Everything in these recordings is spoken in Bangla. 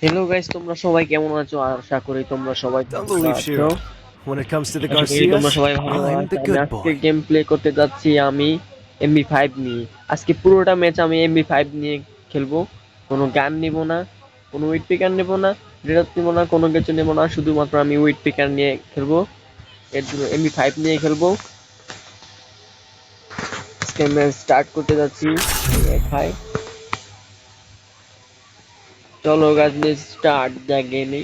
হ্যালো গাইস, তোমরা সবাই কেমন আছো? আশা করি তোমরা সবাই Don't ভালো believe আছো। Shiro. When it comes to the আশা করি তোমরা Garcias, সবাই ভালো I'm আছো। the আমি good আজকে boy. গেম প্লে করতে যাচ্ছি আমি MB5 নিয়ে। আজকে পুরোটা ম্যাচ আমি MB5 নিয়ে খেলবো। কোনো গান নিব না, কোনো উইট পিকার নেব না, রেড নিব না, কোনো কিছু নেব না, শুধুমাত্র আমি উইট পিকার নিয়ে খেলবো। এর জন্য MB5 নিয়ে খেলবো। আজকে ম্যাচ স্টার্ট করতে যাচ্ছি। খাই চলো guys, let's start the gaming.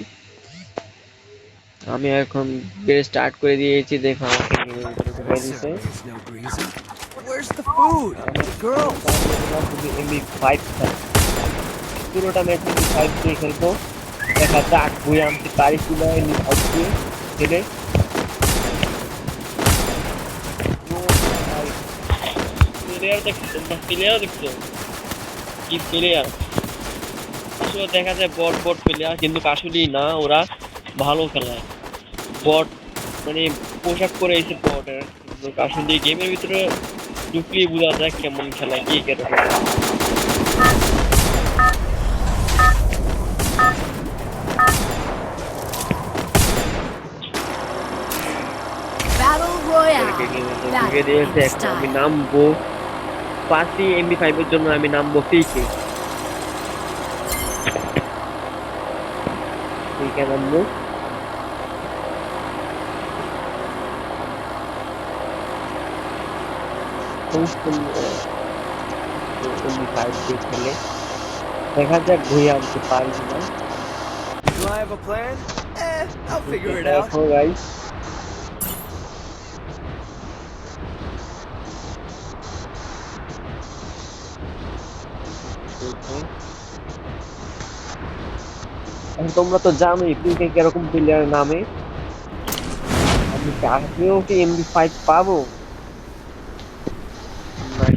আমি এখন বেশ স্টার্ট করে দিয়েছি, দেখো আমাকে গেমের ভিতরে ঢুকিয়ে This দিছে। certainly is no breezy. Where's the food? আমার The girls? শুধু MB5 পুরোটা ম্যাচ MB5 দিয়ে খেলবো। দেখা যাক বই আনতে পারি কিনা MB5 দিয়ে খেলে। প্লেয়ার দেখছো তোমরা? প্লেয়ার দেখছো কি প্লেয়ার? আসলে দেখা যায় বট বট প্লেয়ার, কিন্তু আসলেই না, ওরা ভালো খেলায়। বট মানে পোশাক পরে এসে বটের, কিন্তু আসলে গেমের ভিতরে ঢুকলেই বোঝা যায় কেমন খেলায়, কি কেরকম। Battle এটাকে Royale. গেমের ভিতরে Battle ঢুকিয়ে দিয়েছে। in এখন আমি style. নামবো পাঁচটি MB5 এর জন্য, আমি নামবো ফ্রিকে। ফ্রিকে নামবো। MB5 দিয়ে খেলে দেখা যাক ঘুরে আনতে পারি কিনা। Do I have a plan? I'll figure it out. দেখো গাইস, তোমরা তো জানোই ফ্রিকে কিরকম প্লেয়ার নামে। আমি আমিও কি MB5 পাবো? না,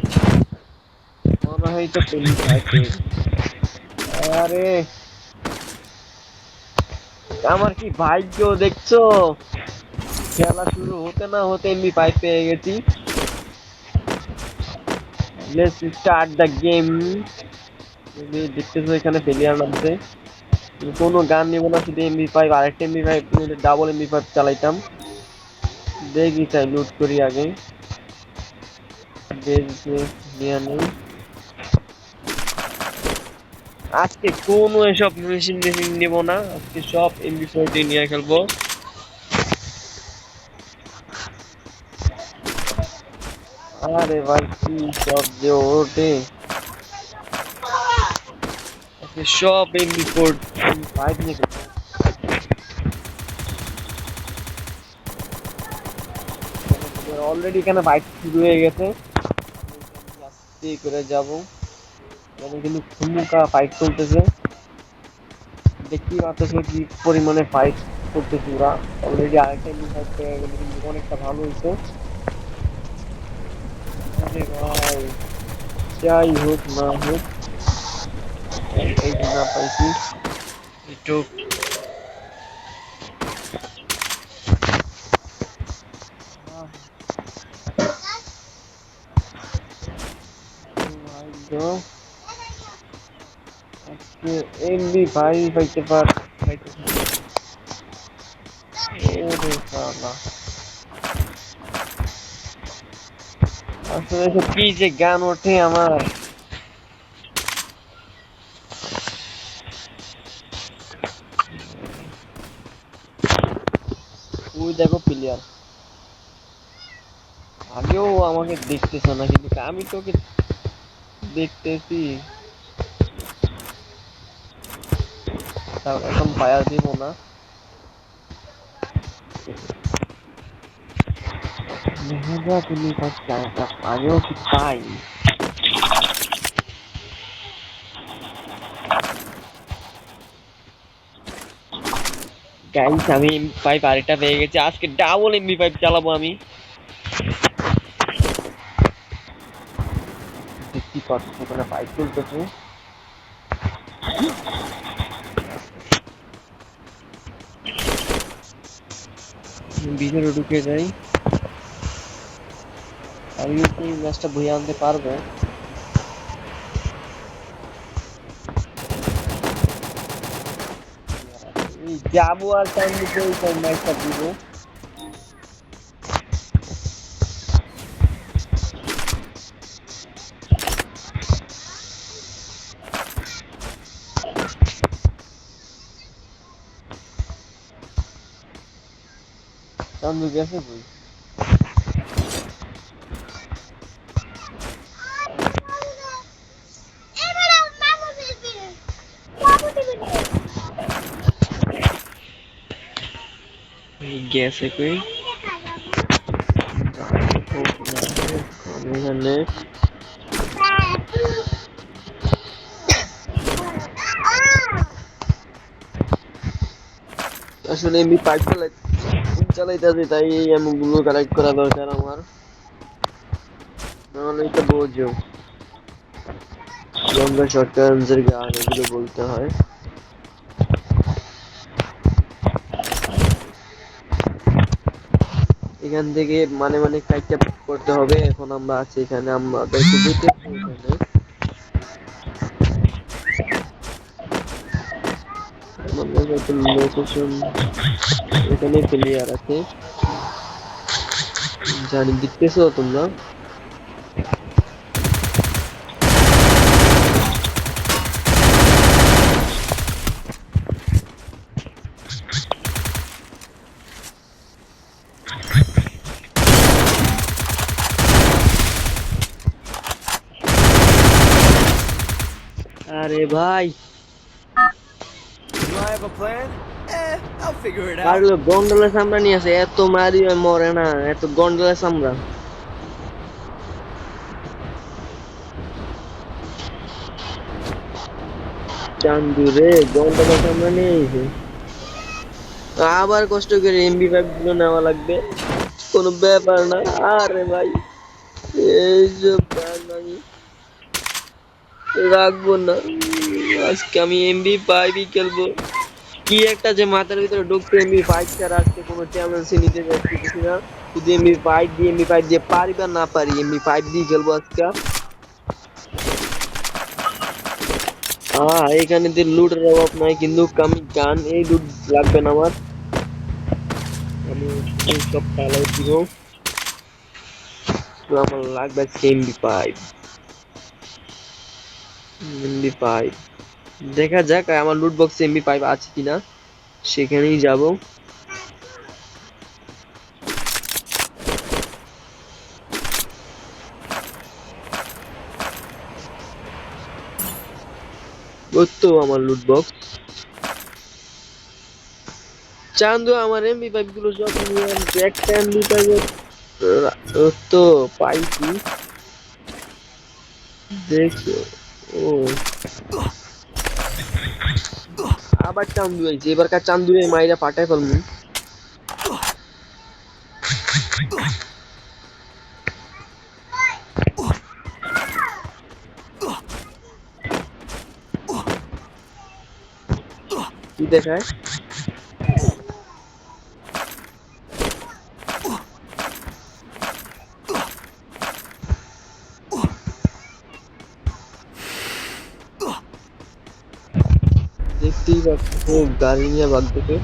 মনে হয় তো MB5 পেয়ে গেছি। আরে আমার কি ভাগ্য দেখছো, খেলা শুরু হতে না হতে MB5 পেয়ে গেছি। Let's start the game. তুমি দেখতেছো এখানে প্লেয়ার নামছে, কোনো গান নিব না, শুধু MB5, আরেকটা MB5 ডাবল MB5 চালাইতাম। দেখি তাই লুট করি আগে, বেশ নিয়ে নেই। আজকে কোনো এসব মেশিন মেশিন নিব না, আজকে সব MB4 নিয়ে খেলবো। আরে ভাই কি সব যে ওঠে, আজকে সব MB4 MB5 নিয়ে খেলবো। অলরেডি এখানে ফাইট শুরু হয়ে গেছে, আস্তে করে যাবো। এখানে কিন্তু থুমুকা ফাইট চলতেছে, দেখতেই পাচ্ছ কি পরিমাণে ফাইট করতেছে ওরা। অলরেডি আরেকটা ফাইট পেয়ে গেলে কিন্তু অনেকটা ভালো হইতো। আরে ভাই যাই হোক না হোক, এই যে না পাইছি একটু। আজকে MB5 পাইতে পার ওরে শালা, আসলে এসব কি যে গান ওঠে আমার। ওই দেখো প্লেয়ার, আগেও আমাকে দেখতেছ না, কিন্তু আমি তোকে দেখতেছি। তাও এখন ফায়ার দিব না, মেহেদা তুমি আগেও কি পাই। গাইস আমি MB5 আরেকটা পেয়ে গেছি, আজকে ডাবল MB5 চালাবো আমি। দেখতে পাচ্ছ ওখানে ফাইট চলতেছে। ভিতরে ঢুকে যাই, আমি কি ম্যাচটা বয়ে আনতে পারবো? যাবো আর চান্দিতে কোন ম্যাচটা দিব। চান্দু গেছে কই? গেছে কই? এখানে আসলে আমি পাইপ চালাইতেছি, তাই এই এমনগুলো কালেক্ট করা দরকার আমার, নাহলে এটা বোঝো লম্বা শর্টকাট আনসার গান এগুলো বলতে হয়। এখান থেকে মানে মানে কাইটা করতে হবে। এখন আমরা আছি এখানে, আমাদেরকে যেতে হবে এখানে। লোকেশন এখানে ক্লিয়ার আছে, জানি দেখতেছো তোমরা। আরে ভাই Do I have a plan? I'll figure it আর out. গন্ডোলা সামরা নিয়ে আসে, এত মারি মরে না, এত গন্ডোলা সামরা। চান্দু রে গন্ডোলা সামরা নিয়ে এসে আবার কষ্ট করে MP5 গুলো নেওয়া লাগবে, কোনো ব্যাপার না। আরে ভাই এইসব আমি রাখবো না, আজকে আমি MP5 খেলবো। কি একটা যে মাথার ভিতরে ঢুকতে, MP5 ছাড়া আজকে কোনো চ্যালেঞ্জ নিতে যাচ্ছি না। শুধু MP5 দিয়ে পারি বা না পারি, MP5 দিয়ে খেলবো আজকে। এখানে যে লুটের অভাব নাই, কিন্তু আমি গান এই লুট লাগবে না আমার, আমি এই সব চালাই দিব। তো আমার লাগবে MP5 দেখা যাক আমার লুট বক্সে MP5 আছে কিনা, সেখানেই যাব। ওই তো আমার লুট বক্স। চান্দু আমার MP5 গুলো সব নিয়ে আনছে, একটা MP5 তো পাইছি দেখো। ও আবার চান্দু হয়েছে, এবারকার চান্দু মাইরা পাঠায় ফেলমু। কি দেখায়? দেখতেই পাচ্ছ গাড়ি নিয়ে বাগ থেকে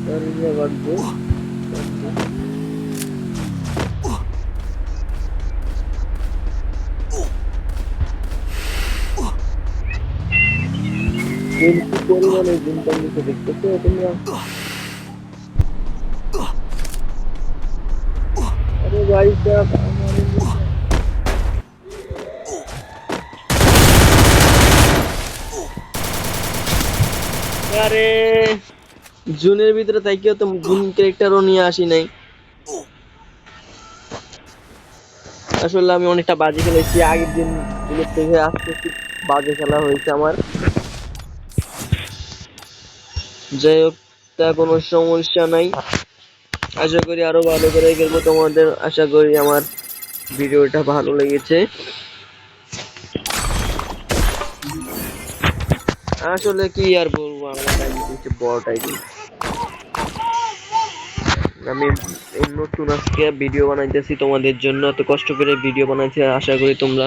গাড়ি নিয়ে বাগবো। কিন্তু পরিমাণে জিনটা নিচে দেখতেছো তোমরা? আরে ভাই সাহেব আরে জুনের ভিতরে থাকিও তো জুন ক্যারেক্টারও নিয়ে আসি নাই। আসলে আমি অনেকটা বাজে খেলেছি আগের দিন গুলোর থেকে, আজকে খুব বাজে খেলা হয়েছে আমার। যাই হোক, তা কোনো সমস্যা নাই, আশা করি আরো ভালো করে খেলবো। তোমাদের আশা করি আমার ভিডিওটা ভালো লেগেছে। আসলে কি আর বলবো, আমার আইডি হচ্ছে বট আইডি। আমি এই নতুন আজকে ভিডিও বানাইতেছি তোমাদের জন্য, এত কষ্ট করে ভিডিও বানাইছি, আশা করি তোমরা